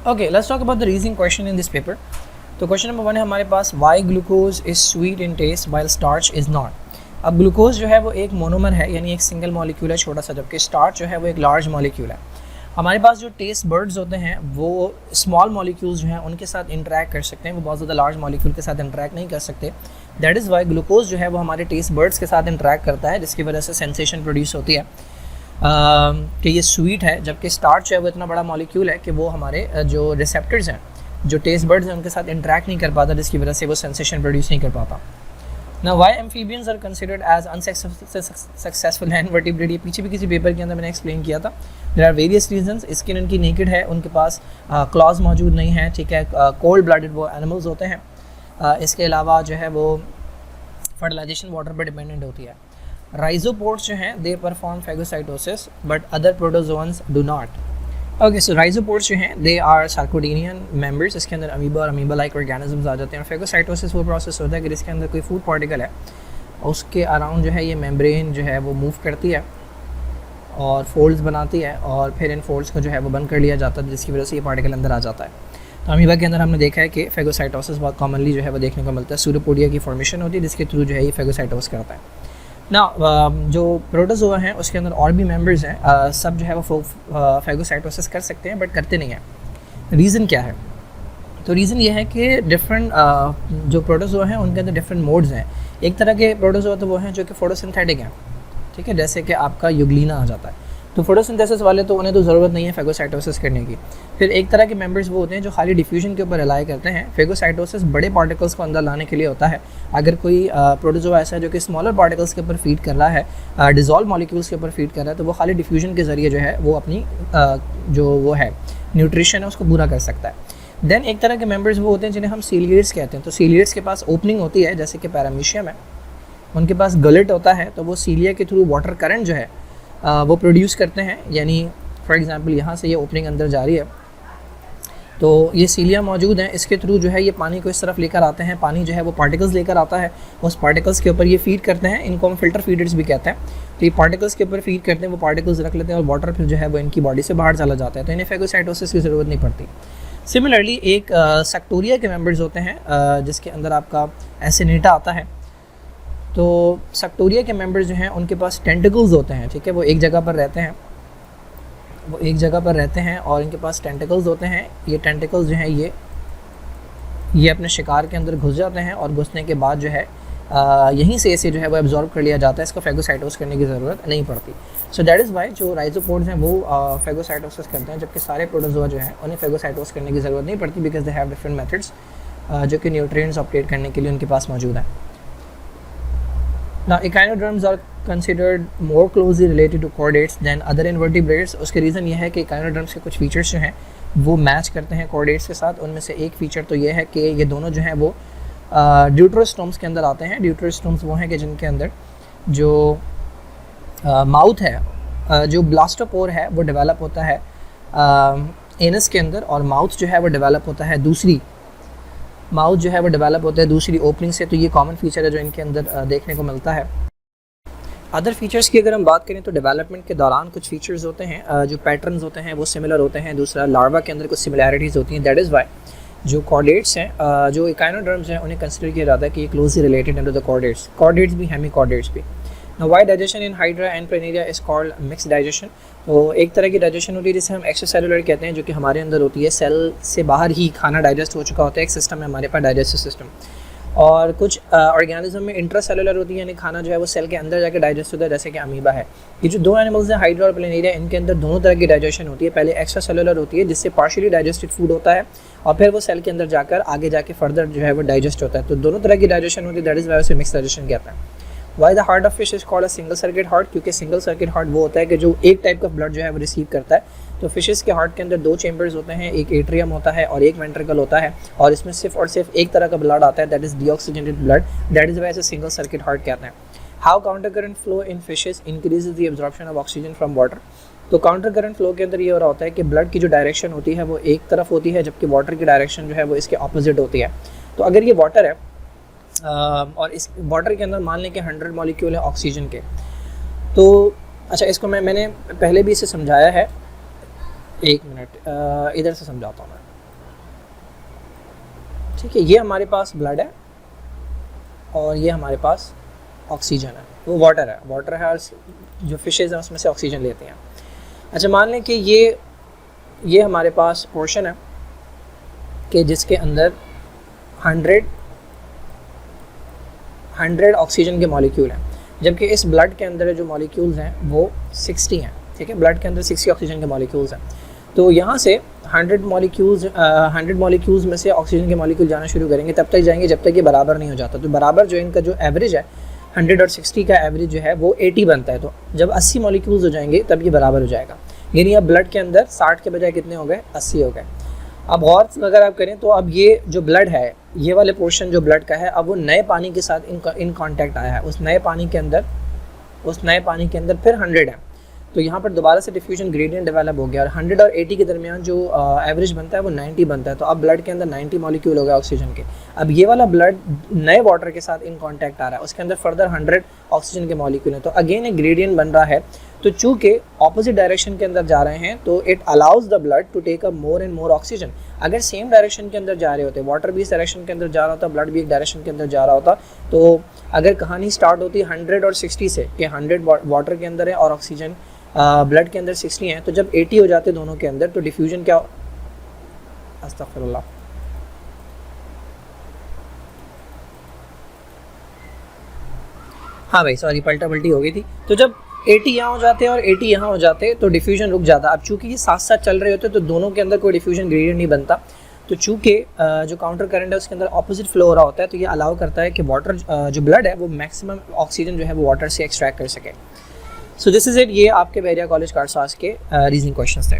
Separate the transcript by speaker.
Speaker 1: Okay, let's talk about the reasoning question in this paper. तो question number 1 है हमारे पास, why glucose is sweet in taste while starch is not. अब glucose जो है वो एक मोनोमर है, यानी एक सिंगल मॉलिक्यूल है छोटा सा, जबकि स्टार्च जो है वो एक लार्ज मॉलिक्यूल है। हमारे पास जो टेस्ट बर्ड्स होते हैं वो स्मॉल मॉलिक्यूल्स जो हैं उनके साथ इंटरेक्ट कर सकते हैं, वो बहुत ज़्यादा लार्ज मॉलिक्यूल के साथ इंटरेक्ट नहीं कर सकते। दैट इज़ वाई ग्लूकोज जो है वो हमारे टेस्ट बर्ड्स के साथ इंटरेक्ट करता है, जिसकी वजह से सेंसेशन प्रोड्यूस होती है कि ये स्वीट है। जबकि स्टार्च है वो इतना बड़ा मॉलिक्यूल है कि वो हमारे जो रिसेप्टर्स हैं, जो टेस्ट बर्ड्स हैं, उनके साथ इंटरेक्ट नहीं कर पाता, जिसकी वजह से वो सेंसेशन प्रोड्यूस नहीं कर पाता। ना why amphibians are considered as unsuccessful and vertebrate, ये पीछे भी किसी पेपर के अंदर मैंने एक्सप्लेन किया था। There are various reasons. Skin उनकी नेकेड है, उनके पास क्लॉज मौजूद नहीं है, ठीक है, कोल्ड ब्लडेड वो एनिमल्स होते हैं। इसके अलावा जो है वो फर्टिलाइजेशन वाटर पर डिपेंडेंट होती है। राइजोपोड्स जो हैं they perform phagocytosis but other protozoans do not. Okay, so rhizopods जो हैं दे आर सार्कोडेनियन मेंबर्स, इसके अंदर अमीबा और अमीबा लाइक ऑर्गेनिजम्स आ जाते हैं। और फेगोसाइटोसिस वो प्रोसेस होता है कि जिसके अंदर कोई फूड पार्टिकल है, उसके अराउंड जो है ये मेम्ब्रेन जो है वो मूव करती है और फोल्ड्स बनाती है, और फिर इन फोल्ड्स को जो है वो बंद कर लिया जाता है, जिसकी वजह से ये पार्टिकल अंदर आ जाता है। तो अमीबा के अंदर हमने देखा है कि फेगोसाइटोसिस बहुत कॉमनली जो है वो देखने को मिलता है। सूडोपोडिया की फॉर्मेशन होती है जिसके थ्रू जो है ये फेगोसाइटोसिस करता है ना। जो प्रोटोजोआ हैं उसके अंदर और भी मेंबर्स हैं, सब जो है वो फेगोसाइटोसिस कर सकते हैं बट करते नहीं हैं। रीज़न क्या है? तो रीज़न ये है कि डिफरेंट जो प्रोटोजोआ हैं उनके अंदर डिफरेंट मोड्स हैं। एक तरह के प्रोटोजोआ तो वो हैं जो कि फोटोसिंथेटिक हैं, ठीक है, जैसे कि आपका यूग्लिना आ जाता है। तो फोटोसिंथेसिस वाले तो उन्हें तो ज़रूरत नहीं है फेगोसाइटोसिस करने की। फिर एक तरह के मेंबर्स वो होते हैं जो खाली डिफ्यूजन के ऊपर रिलाई करते हैं। फेगोसाइटोसिस बड़े पार्टिकल्स को अंदर लाने के लिए होता है। अगर कोई प्रोटोजोआ ऐसा है जो कि स्मॉलर पार्टिकल्स के ऊपर फीड कर रहा है, डिज़ोल्व मॉलिक्यूल्स के ऊपर फीड कर रहा है, तो वो खाली डिफ्यूजन के ज़रिए जो है वो अपनी जो वो है न्यूट्रिशन है उसको पूरा कर सकता है। देन एक तरह के मेंबर्स वो होते हैं जिन्हें हम सीलिएट्स कहते हैं। तो सीलिएट्स के पास ओपनिंग होती है, जैसे कि पैरामीशियम है, उनके पास गलेट होता है, तो वो सीलिया के थ्रू वाटर करंट जो है वो प्रोड्यूस करते हैं। यानी फॉर एग्जांपल यहाँ से ये ओपनिंग अंदर जा रही है, तो ये सीलिया मौजूद है, इसके थ्रू जो है ये पानी को इस तरफ लेकर आते हैं। पानी जो है वो पार्टिकल्स लेकर आता है, उस पार्टिकल्स के ऊपर ये फीड करते हैं। इनको हम फिल्टर फीडर्स भी कहते हैं। तो ये पार्टिकल्स के ऊपर फीड करते हैं, वो पार्टिकल्स रख लेते हैं और वाटर फिर जो है वो इनकी बॉडी से बाहर चला जाता है, तो इन्हें फेगोसाइटोसिस की ज़रूरत नहीं पड़ती। सिमिलरली एक सेक्टोरिया के मेम्बर्स होते हैं जिसके अंदर आपका एसिनेटा आता है। तो सेक्टोरिया के मेंबर्स जो हैं उनके पास टेंटिकल्स होते हैं, ठीक है, वो एक जगह पर रहते हैं, और इनके पास टेंटिकल्स होते हैं। ये टेंटिकल्स जो हैं ये अपने शिकार के अंदर घुस जाते हैं, और घुसने के बाद जो है यहीं से इसे जो है वो एब्जॉर्ब कर लिया जाता है। इसको फेगोसाइटोसिस करने की ज़रूरत नहीं पड़ती। सो दैट इज़ वाई जो राइजोपोड्स हैं वो फेगोसाइटोसिस करते हैं, जबकि सारे प्रोटोजोआ जो हैं उन्हें फेगोसाइटोसिस करने की ज़रूरत नहीं पड़ती, because they have different methods जो कि न्यूट्रिएंट्स ऑब्टेन करने के लिए उनके पास मौजूद हैं। Now, echinoderms are considered more closely related to chordates than other invertebrates. उसके रीज़न ये है कि echinoderms के कुछ फीचर्स जो हैं वो मैच करते हैं chordates के साथ। उनमें से एक फ़ीचर तो ये है कि ये दोनों जो हैं वो ड्यूटेरोस्टोम्स के अंदर आते हैं। ड्यूटेरोस्टोम्स वो हैं कि जिनके अंदर जो माउथ है, जो ब्लास्टोपोर है वो डेवलप होता है एनस के अंदर, और माउथ जो है वो डेवलप होता है दूसरी ओपनिंग से। तो ये कॉमन फीचर है जो इनके अंदर देखने को मिलता है। अदर फीचर्स की अगर हम बात करें तो डेवलपमेंट के दौरान कुछ फीचर्स होते हैं, जो पैटर्न्स होते हैं वो सिमिलर होते हैं। दूसरा, लार्वा के अंदर कुछ सिमिलैरिटीज़ होती हैं। दैट इज़ वाई जो कॉर्डेट्स हैं, जो इकाइनोडर्म्स हैं, उन्हें कंसिडर किया जाता है कि ये closely related under the chordates भी, हेमीकॉर्डेट्स भी। Now, why digestion in Hydra and Planaria is called mixed digestion? तो एक तरह की डाइजेशन होती है जिसे हम एक्स्ट्रासेलुलर कहते हैं, जो कि हमारे अंदर होती है। सेल से बाहर ही खाना डाइजेस्ट हो चुका होता है। एक सिस्टम है हमारे पास, डाइजेस्टिव सिस्टम। और कुछ ऑर्गेनिज्म में इंट्रासेलुलर होती है, यानी खाना जो है वो सेल के अंदर जाके डाइजेस्ट होता है, जैसे कि अमीबा है। ये जो दो एनिमल्स हैं, हाइड्रा और प्लेनेरिया, इनके अंदर दोनों तरह की डाइजेशन होती है। पहले एक्स्ट्रासेलुलर होती है जिससे पार्शियली डाइजेस्टेड फूड होता है, और फिर वो सेल के अंदर जाकर आगे जाके फर्दर जो है वो डाइजेस्ट होता है। तो दोनों तरह की डाइजेशन होती है। दैट इज़ वाई उसे मिक्स डाइजेशन कहते हैं। Why the heart of fish is called a single circuit heart? क्योंकि सिंगल सर्किट हार्ट वो होता है कि जो एक टाइप का ब्लड जो है वो रिसीव करता है। तो फिशेस के हार्ट के अंदर दो चेंबर्स होते हैं, एक एट्रियम होता है और एक वेंट्रिकल होता है, और इसमें सिर्फ और सिर्फ एक तरह का ब्लड आता है, that is deoxygenated blood. That is why इसे सिंगल सर्किट हार्ट कहते हैं। How counter current flow in fishes increases the absorption of oxygen from water? तो काउंटर करंट फ्लो के अंदर ये हो रहा होता है कि ब्लड की जो डायरेक्शन होती है वो एक तरफ होती है, जबकि वाटर की डायरेक्शन जो है वो इसके ऑपोजिट होती है। तो अगर ये वाटर है और इस वाटर के अंदर मान लें कि 100 मॉलिक्यूल है ऑक्सीजन के, तो अच्छा इसको मैंने पहले भी इसे समझाया है, एक मिनट इधर से समझाता हूँ मैं। ठीक है, ये हमारे पास ब्लड है और ये हमारे पास ऑक्सीजन है, वो वाटर है और जो फिशेज़ हैं उसमें से ऑक्सीजन लेते हैं। अच्छा, मान लें कि ये हमारे पास पोर्शन है कि जिसके अंदर 100 ऑक्सीजन के मॉलिक्यूल हैं, जबकि इस ब्लड के अंदर जो मॉलिक्यूल्स हैं वो 60 हैं। ठीक है, ब्लड के अंदर 60 ऑक्सीजन के मॉलिक्यूल्स हैं। तो यहाँ से 100 मॉलिक्यूल्स में से ऑक्सीजन के मॉलिक्यूल जाना शुरू करेंगे, तब तक जाएंगे जब तक ये बराबर नहीं हो जाता। तो बराबर जो इनका जो एवरेज है 100 और 60 का एवरेज जो है वो 80 बनता है। तो जब 80 मॉलिक्यूल्स हो जाएंगे तब ये बराबर हो जाएगा, यानी अब ब्लड के अंदर 60 के बजाय कितने हो गए, 80 हो गए। अब और अगर आप करें तो अब ये जो ब्लड है, ये वाले पोर्शन जो ब्लड का है, अब वो नए पानी के साथ इन कांटेक्ट आया है। उस नए पानी के अंदर फिर 100 है, तो यहाँ पर दोबारा से डिफ्यूजन ग्रेडियंट डेवलप हो गया और 100 और 80 के दरमियान जो एवरेज बनता है वो 90 बनता है। तो अब ब्लड के अंदर 90 मॉलिक्यूल हो गया ऑक्सीजन के। अब ये वाला ब्लड नए वाटर के साथ इन कांटेक्ट आ रहा है, उसके अंदर फर्दर 100 ऑक्सीजन के मॉलिक्यूल हैं। तो अगेन एक ग्रेडियंट बन रहा है। तो चूँकि ऑपोजिट डायरेक्शन के अंदर जा रहे हैं तो it allows the blood to take up more and more oxygen. अगर सेम डायरेक्शन के अंदर जा रहे होते, वाटर भी इस डायरेक्शन के अंदर जा रहा होता, ब्लड भी एक डायरेक्शन के अंदर जा रहा होता, तो अगर कहानी स्टार्ट होती 100 और 60 से कि 100 वाटर के अंदर है और ऑक्सीजन ब्लड के अंदर 60 है, तो जब 80 हो जाते दोनों के अंदर तो डिफ्यूजन क्या, अस्तगफिरुल्लाह, हाँ भाई सॉरी पलटा पलटी हो गई थी। तो जब 80 यहाँ हो जाते और 80 यहाँ हो जाते तो डिफ्यूजन रुक जाता। अब चूंकि ये साथ साथ चल रहे होते तो दोनों के अंदर कोई डिफ्यूजन ग्रेडियंट नहीं बनता। तो चूंकि जो काउंटर करंट है उसके अंदर ऑपोजिट फ्लो हो रहा होता है, तो ये अलाउ करता है कि वाटर जो ब्लड है वो मैक्सिमम ऑक्सीजन जो है वो वाटर से एक्सट्रैक्ट कर सके। सो दिस इज़ इट, ये आपके बहरिया कॉलेज कारसाज के रीजनिंग क्वेश्चंस थे।